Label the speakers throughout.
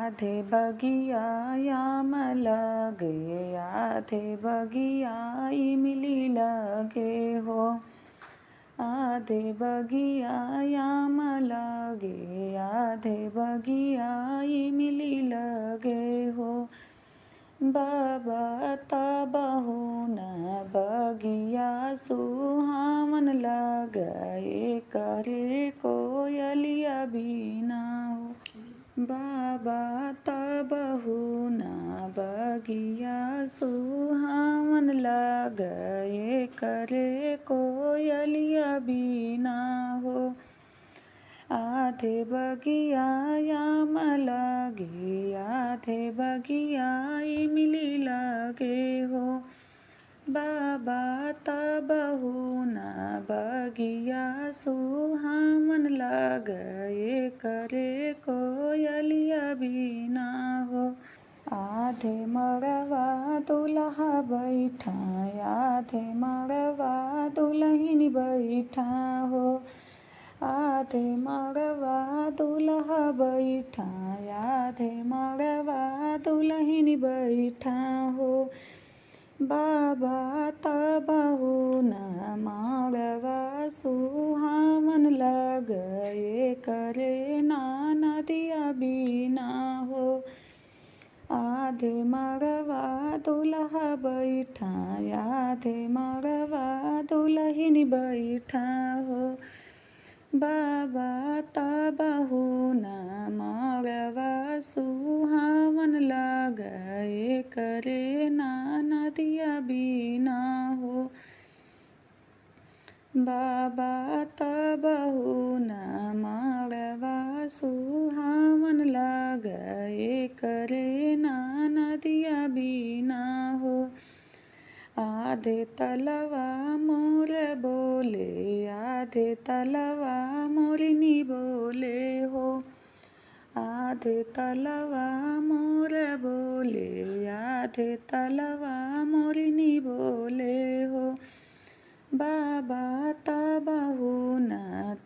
Speaker 1: आधे बगिया याम लगे, आधे बगिया इमली लगे हो। आधे बगिया याम लगे, आधे बगिया इमली लगे हो। बाबा तबहु न बगिया सुहावन लगे, करे कोयलिया बिना हो। बाबा तबहु न बगिया सुहावन लगे, करे कोयलिया बिना हो। आधे बगिया याम लगे, आधे बगिया इमली लगे हो। बाबा तबहु न बगिया सुहावन लगे, करे कोयलिया बिना हो। आधे मड़वा दुल्हा बैठा, आधे मड़वा दुल्हन बैठा हो। आधे मड़वा दुल्हा बैठा, आधे मड़वा दुल्हन बैठा हो। बाबा तबहु न मड़वा सुहावन लगे, करे नदिया बिना हो। आधे मड़वा दुल्हा बैठा, आधे मड़वा दुल्हन बैठा हो। बाबा तबहु न मड़वा सुहावन लगे, करे नदिया बिना हो। बाबा तबहु न मड़वा सुहावन लगे, करे नदिया बिना हो। आधे तलवा मोर बोले, आधे तलवा मोरनी बोले हो। आधे तलवा मोर बोले, आधे तलवा मोरनी बोले हो। बाबा तबहु न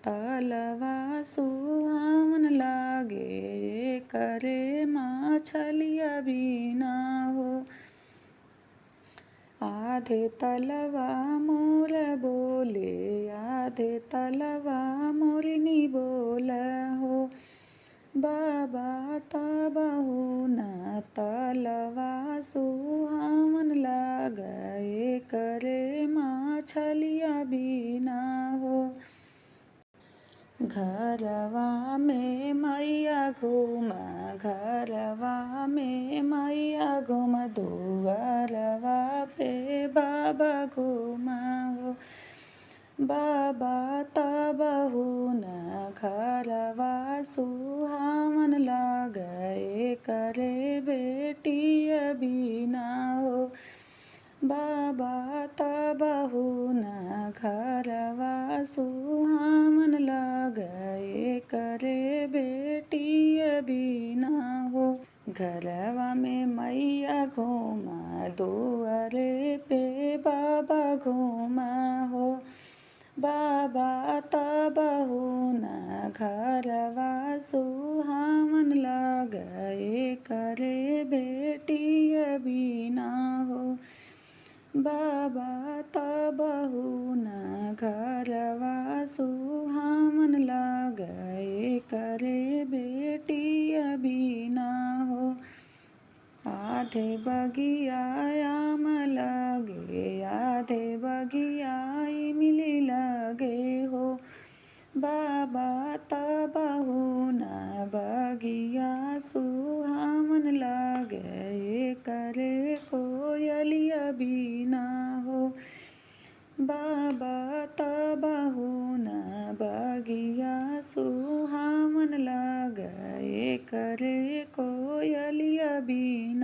Speaker 1: तलवा सुहावन लगे, करे मछलिया बिना हो। आधे तलवा मोर बोले, आधे तलवा मोरनी बोले हो। बाबा तबहु न तलवा सुहावन लगे, करे मछलिया बिना हो। घरवा में मैया घूमा, घरवा में मैया घूम, दुआरवा पे बाबा घूमा हो। बाबा तबहु न घरवा सुहावन लगे, करे बेटिया बिना हो। बाबा तबहु न घरवा सुहावन लगे, करे बेटिया बिना हो। घरवा में मैया घूमा, दुआरे पे बाबा घूमा हो। बाबा तबहु न घरवा सुहावन लगे, करे बेटिया बिना हो। बाबा तबहु न घरवा सुहावन लगे, करे बेटिया बिना हो। आधे बगिया याम लगे, आधे बगिया इमली लगे हो। बाबा तबहु न बगिया सुहावन लगे, करे कोयलिया बिना हो। बाबा तबहु न बगिया सुहावन लगे, करे कोयलिया बिना।